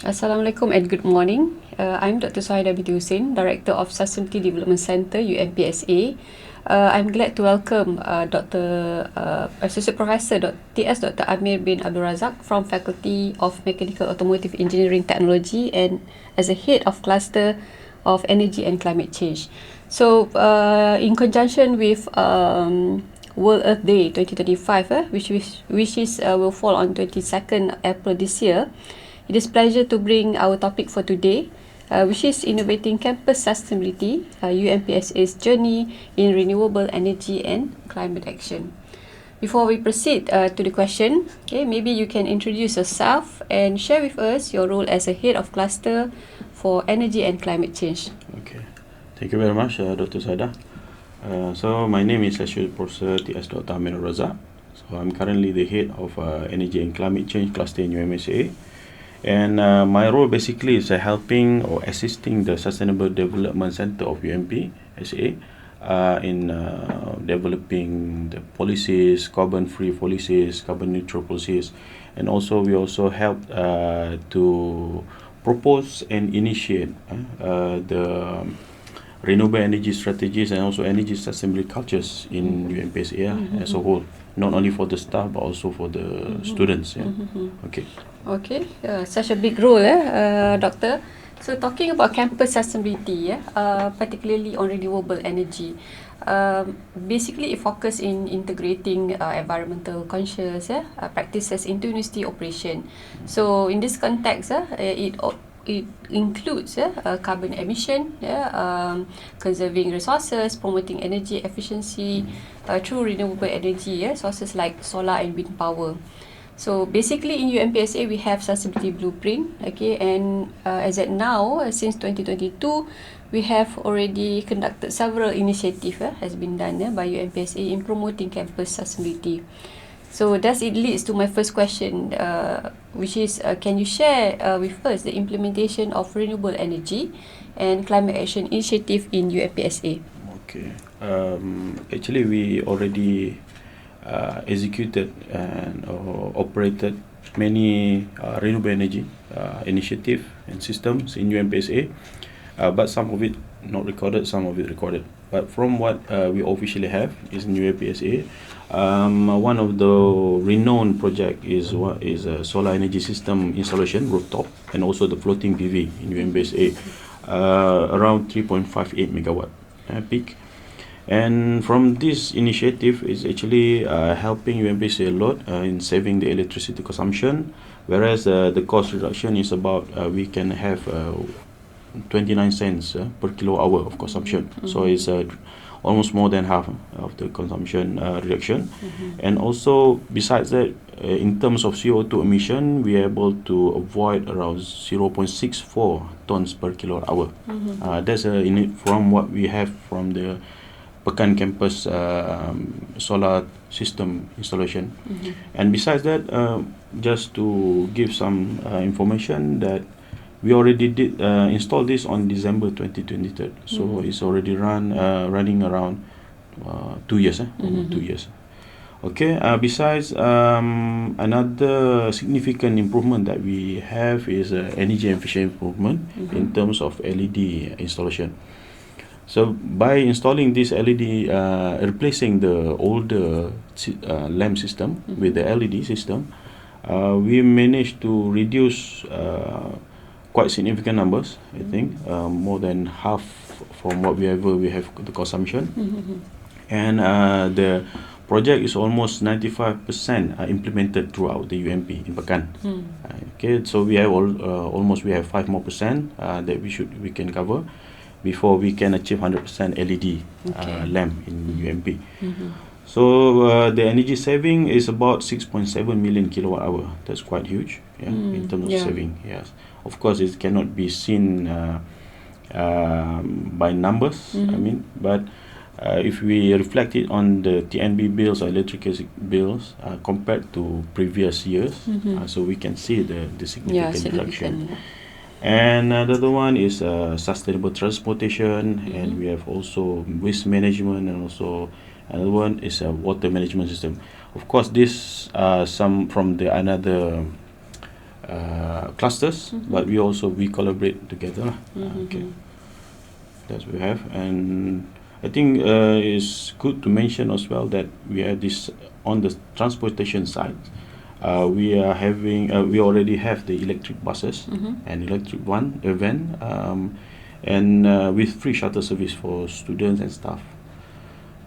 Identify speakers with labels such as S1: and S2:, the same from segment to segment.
S1: Assalamualaikum and good morning. I'm Dr. Suhaida binti Hussein, Director of Sustainability Development Centre, UMPSA. I'm glad to welcome Associate Professor T.S. Dr. Amir bin Abdul Razak from Faculty of Mechanical Automotive Engineering Technology and as a Head of Cluster of Energy and Climate Change. So, in conjunction with World Earth Day 2025, which will fall on 22nd April this year, it is a pleasure to bring our topic for today, which is Innovating Campus Sustainability, UMPSA's journey in renewable energy and climate action. Before we proceed to the question, maybe you can introduce yourself and share with us your role as a Head of Cluster for Energy and Climate Change.
S2: Okay, thank you very much, Dr. Sada. So my name is Associate Professor T.S. Dr. Amir Razak. So I'm currently the Head of Energy and Climate Change Cluster in UMPSA. And my role basically is helping or assisting the Sustainable Development Centre of UMPSA in developing the policies, carbon-free policies, carbon-neutral policies, and also we also help to propose and initiate the renewable energy strategies and also energy sustainability cultures in UMPSA as a whole, not only for the staff but also for the students.
S1: Okay, such a big role, Doctor. So talking about campus sustainability, particularly on renewable energy, basically it focuses in integrating environmental conscious practices into university operation. So in this context, it includes carbon emission, conserving resources, promoting energy efficiency through renewable energy sources like solar and wind power. So basically in UMPSA we have sustainability blueprint, and as at now, since 2022, we have already conducted several initiatives has been done by UMPSA in promoting campus sustainability. So thus it leads to my first question, which is can you share with us the implementation of renewable energy and climate action initiative in UMPSA?
S2: Okay, actually we already executed and operated many renewable energy initiative and systems in UMPSA, but some of it not recorded, some of it recorded. But from what we officially have is in UMPSA, one of the renowned project is a solar energy system installation rooftop and also the floating PV in UMPSA, around 3.58 megawatt peak. And from this initiative is actually helping UMPSA a lot in saving the electricity consumption, whereas the cost reduction is about we can have 29 cents per kilowatt hour of consumption. So it's almost more than half of the consumption reduction. And also besides that, in terms of CO2 emission, we are able to avoid around 0.64 tons per kilowatt hour. That's from what we have from the Pekan campus solar system installation. And besides that, just to give some information that we already did install this on December 2023. So it's already running around 2 years. 2 years. Okay. Besides, another significant improvement that we have is energy efficient improvement in terms of LED installation. So by installing this LED, replacing the older lamp system with the LED system, we managed to reduce quite significant numbers. I think more than half from what we have the consumption, and the project is almost 95% implemented throughout the UMP in Pekan. Okay, so we have almost 5% more that we can cover before we can achieve 100% LED lamp in UMP. So the energy saving is about 6.7 million kilowatt hour. That's quite huge, in terms of saving. Yes, of course it cannot be seen by numbers. I mean, but if we reflect it on the TNB bills or electricity bills compared to previous years, so we can see the significant reduction. And the other one is sustainable transportation, and we have also waste management, and also another one is a water management system. Of course, this some from the another clusters, but we collaborate together. Okay, that's what we have. And I think it's good to mention as well that we have this on the transportation side. We already have the electric buses and electric van, and with free shuttle service for students and staff.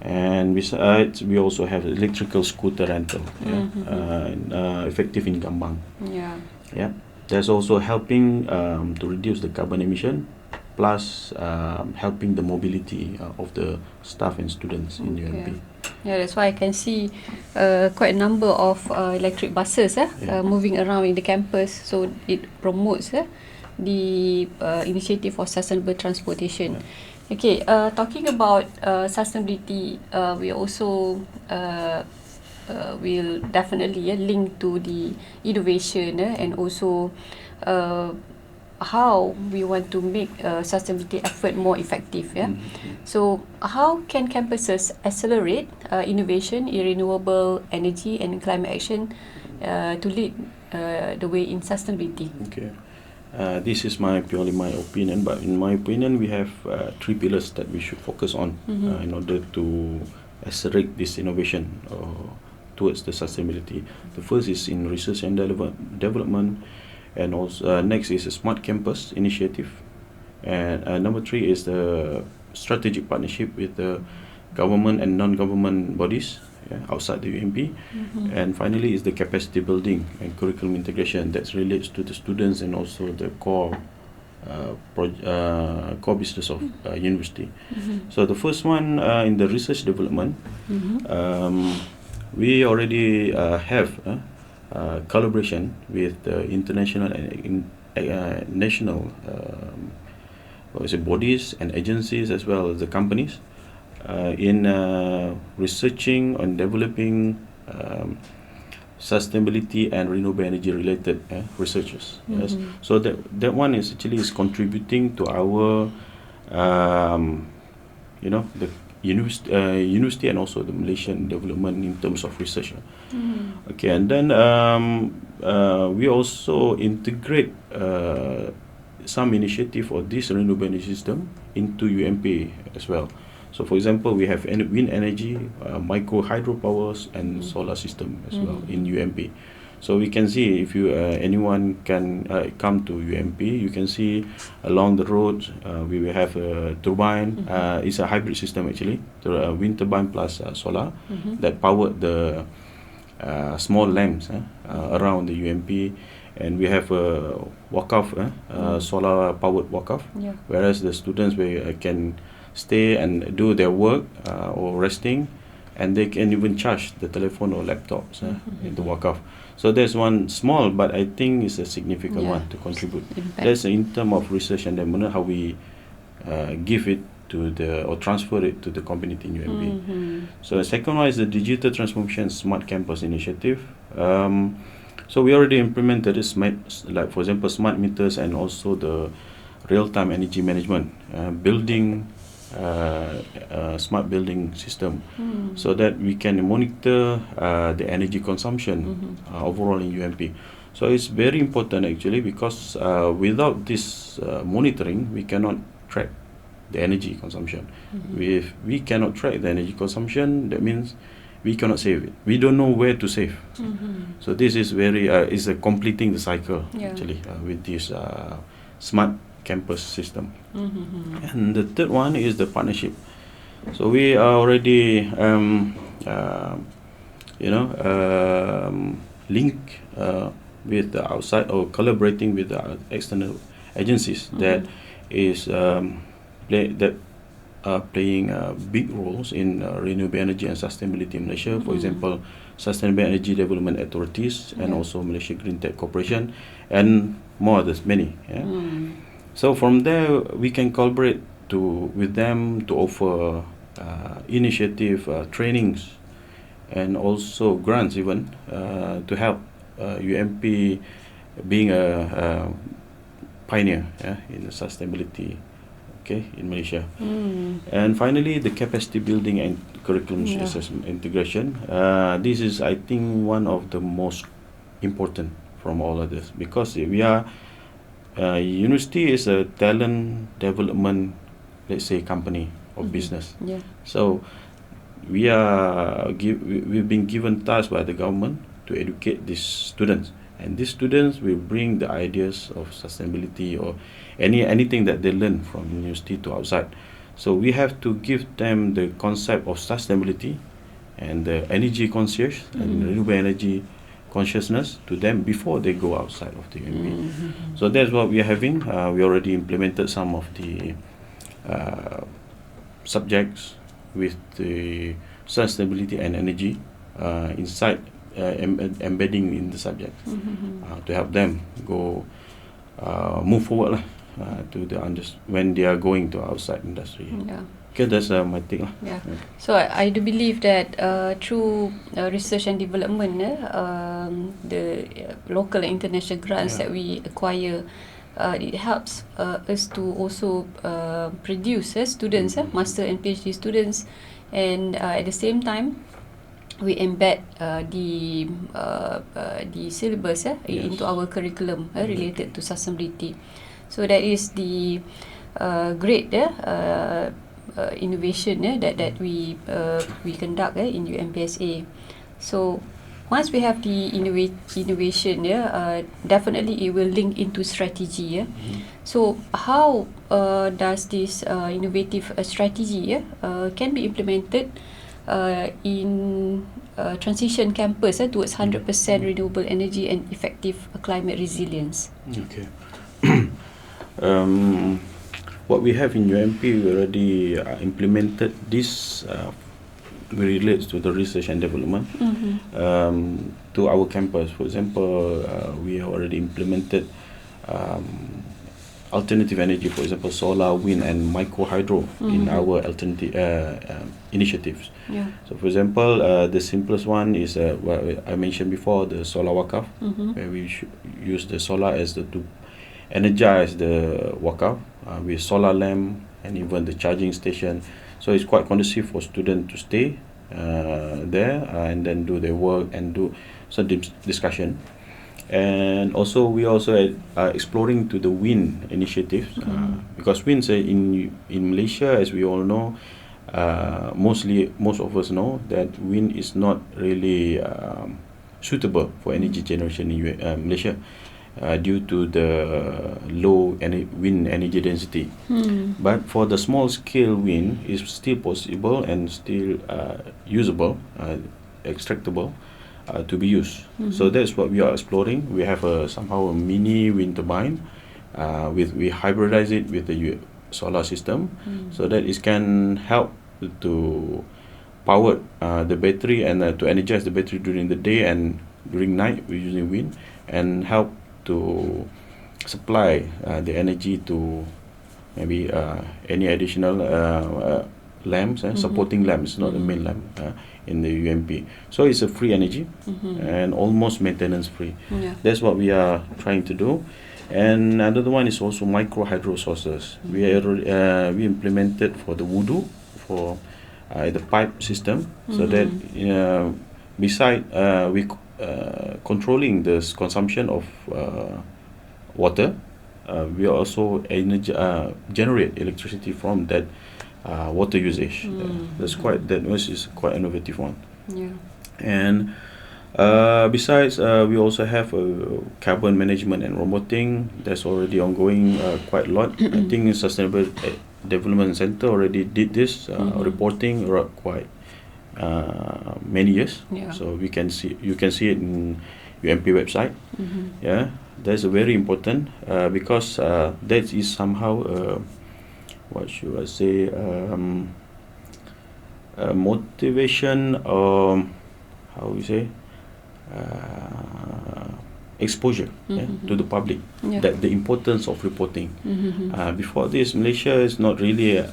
S2: And besides, we also have electrical scooter rental, effective in Gambang.
S1: Yeah.
S2: Yeah, that's also helping to reduce the carbon emission, plus helping the mobility of the staff and students in UMP.
S1: Yeah, that's why I can see quite a number of electric buses moving around in the campus. So it promotes the initiative for sustainable transportation. Okay, talking about sustainability, we also will definitely link to the innovation and also how we want to make sustainability effort more effective. So how can campuses accelerate innovation in renewable energy and climate action to lead the way in sustainability?
S2: Okay. This is purely my opinion, but in my opinion, we have 3 pillars that we should focus on in order to accelerate this innovation towards the sustainability. The first is in research and development, and also next is a smart campus initiative, and number 3 is the strategic partnership with the government and non-government bodies outside the UMP, and finally is the capacity building and curriculum integration that relates to the students and also the core business of university. So the first one in the research development, we already have collaboration with the international and national bodies and agencies, as well as the companies, in researching and developing sustainability and renewable energy related researches. Yes, so that one is contributing to our the university and also the Malaysian development in terms of research. Okay, and then we also integrate some initiative for this renewable energy system into UMP as well. So for example, we have wind energy, micro hydropowers, and solar system as well in UMP. So we can see, if anyone can come to UMP, you can see along the road we will have a turbine. It's a hybrid system actually, wind turbine plus solar that powered the small lamps around the UMP. And we have a walk-off, solar powered walk-off, whereas the students can stay and do their work or resting, and they can even charge the telephone or laptops in the walk-off. So there's one small, but I think it's a significant one to contribute. That's in terms of research and development, how we give it to or transfer it to the community in UMP. So the second one is the digital transformation smart campus initiative. So we already implemented this, like for example, smart meters and also the real-time energy management, building smart building system, so that we can monitor the energy consumption overall in UMP. So it's very important actually, because without this monitoring, we cannot track the energy consumption. If we cannot track the energy consumption, that means we cannot save it. We don't know where to save. So this is is completing the cycle actually with this smart campus system. And the third one is the partnership. So we are already linked with the outside, or collaborating with the external agencies that is playing big roles in renewable energy and sustainability in Malaysia. For example, Sustainable Energy Development Authorities and also Malaysia Green Tech Corporation, and more others, many. So from there, we can collaborate with them to offer initiative, trainings, and also grants even to help UMP being a pioneer in sustainability in Malaysia. And finally, the capacity building and curriculum integration. This is, I think, one of the most important from all of this, because we are university is a talent development, let's say, company or business.
S1: Yeah.
S2: So we've been given tasks by the government to educate these students, and these students will bring the ideas of sustainability or anything that they learn from university to outside. So we have to give them the concept of sustainability and the energy conscious and renewable energy consciousness to them before they go outside of the UMP. So that's what we are having. We already implemented some of the subjects with the sustainability and energy inside embedding in the subject to help them go move forward to the when they are going to outside industry.
S1: Yeah.
S2: Okay, that's my take.
S1: Yeah. So I do believe that through research and development, the local and international grants that we acquire, it helps us to also produce students, master and PhD students, and at the same time, we embed the syllabus into our curriculum related to sustainability. So that is the great innovation that we conduct in UMPSA. So once we have the innovation, definitely it will link into strategy. So how does this innovative strategy can be implemented in transition campus towards 100% renewable energy and effective climate resilience?
S2: Okay. What we have in UMP, we already implemented this relates to the research and development to our campus. For example, we have already implemented alternative energy, for example, solar, wind, and micro hydro in our alternative initiatives.
S1: Yeah.
S2: So, for example, the simplest one is what I mentioned before, the solar wakaf, where we use the solar as to energize the wakaf with solar lamp and even the charging station. So it's quite conducive for students to stay there and then do their work and do some discussion. And also we also are exploring to the wind initiatives because winds in Malaysia, as we all know, most of us know that wind is not really suitable for energy generation in Malaysia. Due to the low wind energy density. But for the small scale wind, it's still possible and still usable, extractable to be used. So that's what we are exploring. We have somehow a mini wind turbine. We hybridize it with the solar system so that it can help to power the battery and to energize the battery during the day, and during night we're using wind, and help to supply the energy to maybe any additional lamps and supporting lamps, not the main lamp in the UMP. So it's a free energy and almost maintenance free.
S1: Yeah.
S2: That's what we are trying to do. And another one is also micro hydro sources. We implemented for the wudu for the pipe system, so that beside we controlling the consumption of water, we also generate electricity from that water usage. That is quite innovative one.
S1: Yeah.
S2: And besides, we also have carbon management and reporting that's already ongoing quite a lot. I think Sustainable Development Center already did this reporting quite many years.
S1: Yeah.
S2: So you can see it in UMP website. Yeah, that's very important because that is somehow what should I say, motivation, how we say, exposure to the public, that the importance of reporting. Before this, Malaysia is not really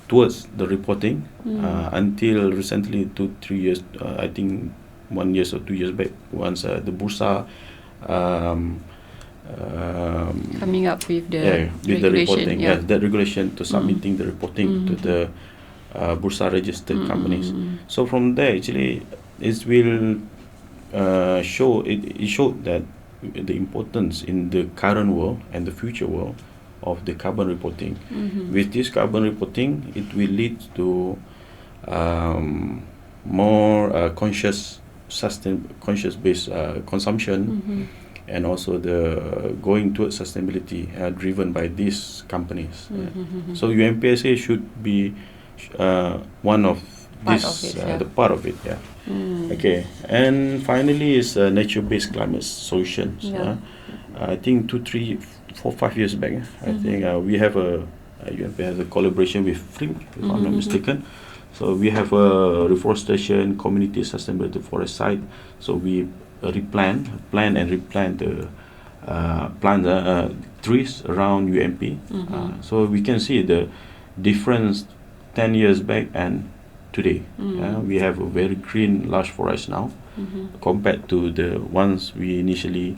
S2: towards the reporting until recently, 2-3 years, I think 1 year or 2 years back, once the Bursa
S1: coming up with the regulation,
S2: the regulation to submitting the reporting to the Bursa registered companies. So from there, actually, it will show that the importance in the current world and the future world of the carbon reporting. With this carbon reporting, it will lead to more conscious based consumption, and also the going towards sustainability driven by these companies. So UMPSA should be one of this, the part of it. Okay, and finally is nature-based climate solutions. I think 2, 3, 4, 5 years back, I think we have UMP has a collaboration with FRIM, if I'm not mistaken. So we have a reforestation, community sustainability forest site. So we plant and replant the trees around UMP. So we can see the difference 10 years back and today. We have a very green large forest now, compared to the ones we initially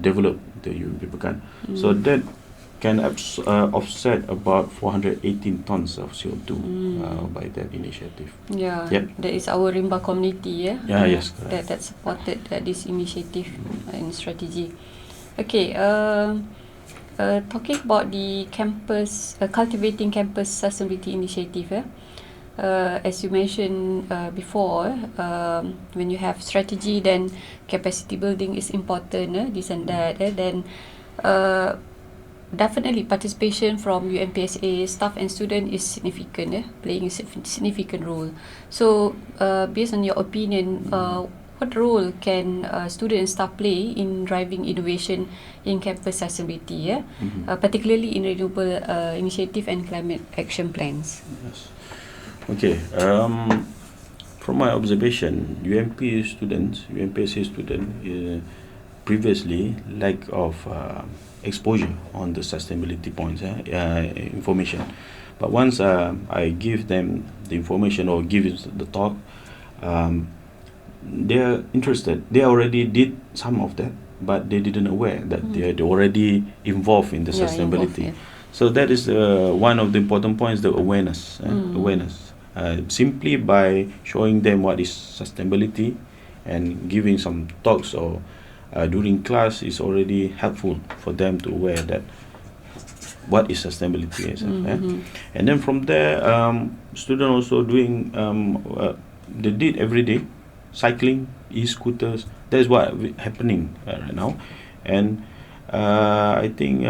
S2: developed the UMP Pekan. So that can offset about 418 tons of CO2 by that initiative.
S1: That is our Rimba community,
S2: yes,
S1: that supported this initiative and strategy. Okay, talking about the campus, cultivating campus sustainability initiative, as you mentioned before, when you have strategy, then capacity building is important, this and that, then definitely participation from UMPSA staff and student is significant, playing a significant role. So based on your opinion, what role can student and staff play in driving innovation in campus sustainability, particularly in renewable initiative and climate action plans?
S2: Yes. Okay. From my observation, UMPSA student previously lack of exposure on the sustainability points, information. But once I give them the information or give the talk, they are interested. They already did some of that, but they didn't aware that they are already involved in the sustainability. So that is one of the important points, the awareness. Simply by showing them what is sustainability and giving some talks or during class is already helpful for them to aware that what is sustainability is. And then from there, students also doing they did every day cycling, e-scooters. That's what happening right now. And I think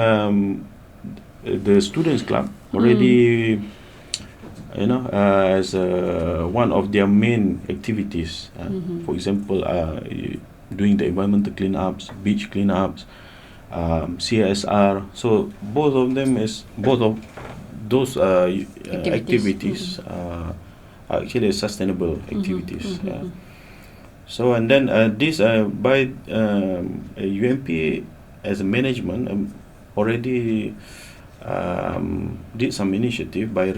S2: the students club already as one of their main activities, for example, doing the environmental cleanups, beach cleanups, CSR. So both of those activities are actually sustainable activities. So and then this by UMP as a management already did some initiative by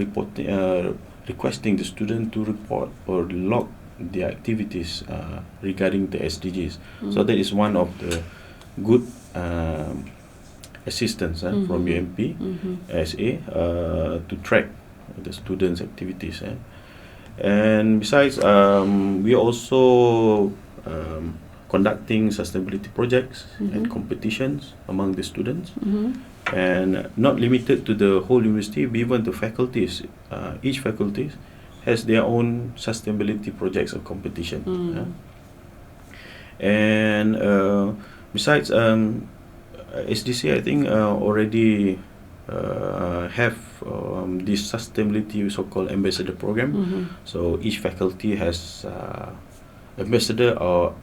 S2: requesting the student to report or log their activities regarding the SDGs. So that is one of the good assistance from UMPSA to track the students' activities. And besides, we also conducting sustainability projects and competitions among the students, and not limited to the whole university, but even the faculties. Each faculty has their own sustainability projects or competition. And besides, SDC I think already have this sustainability so-called ambassador program. So each faculty has ambassador or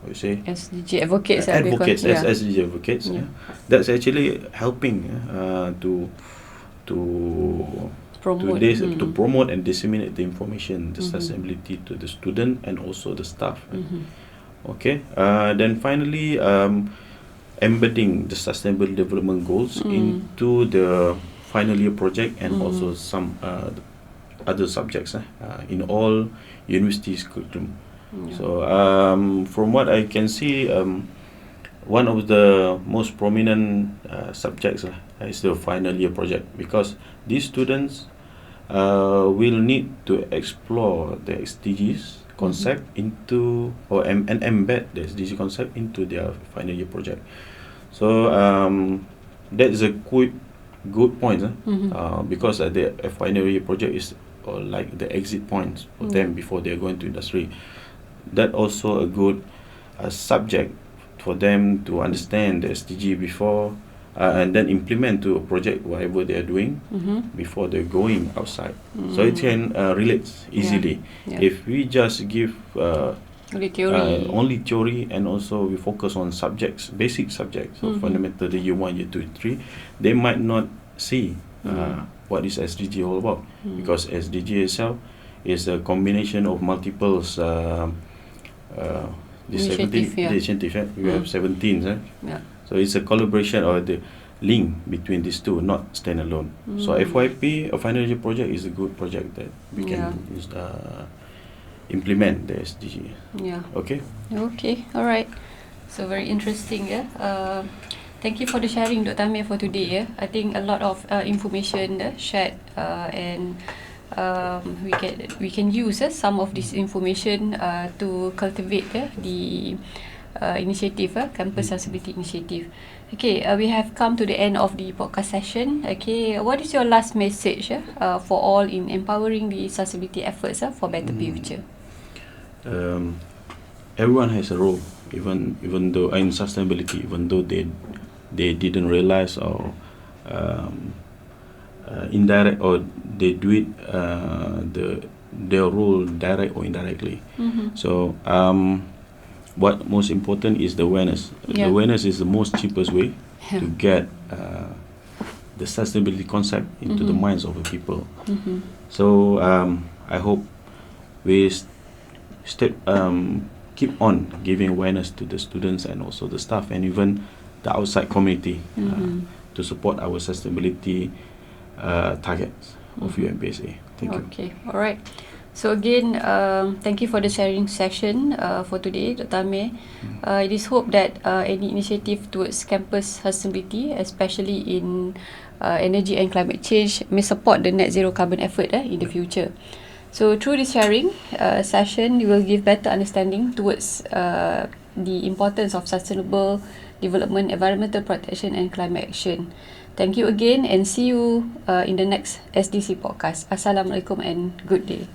S1: SDG advocates.
S2: SDG advocates. That's actually helping to promote and disseminate the information, the sustainability to the student and also the staff. Okay. Then finally, embedding the sustainable development goals into the final year project and also some other subjects in all universities curriculum. So from what I can see, one of the most prominent subjects is the final year project, because these students will need to explore the SDGs concept into and embed the SDC concept into their final year project. So that is a good point, because the final year project is like the exit point for them before they are going to industry. That also a good subject for them to understand the SDG before and then implement to a project whatever they are doing before they're going outside. So it can relate easily. If we just give only theory and also we focus on subjects, basic subjects, so fundamental, the year 1, year 2, 3, they might not see what is SDG all about, because SDG itself is a combination of multiple initiative. We have 17. So it's a collaboration or the link between these two, not standalone. So FYP, a final year project, is a good project that we can implement the SDG. Okay,
S1: alright. So very interesting. Thank you for the sharing, Dr. Amir, for today. I think a lot of information shared, and we can use some of this information to cultivate the initiative, Campus Accessibility Initiative. Okay, we have come to the end of the podcast session. Okay, what is your last message for all in empowering the accessibility efforts for better future?
S2: Everyone has a role, even though in sustainability, even though they didn't realize or indirect, or they do it their role direct or indirectly. So what most important is the awareness. The awareness is the most cheapest way to get the sustainability concept into the minds of the people. So I hope we keep on giving awareness to the students and also the staff and even the outside community to support our sustainability targets of UMPSA. Thank you.
S1: Okay, alright. So again, thank you for the sharing session for today, Dr. Amir. It is hoped that any initiative towards campus sustainability, especially in energy and climate change, may support the net zero carbon effort in the future. So through this sharing session, you will give better understanding towards the importance of sustainable development, environmental protection and climate action. Thank you again and see you in the next SDC podcast. Assalamualaikum and good day.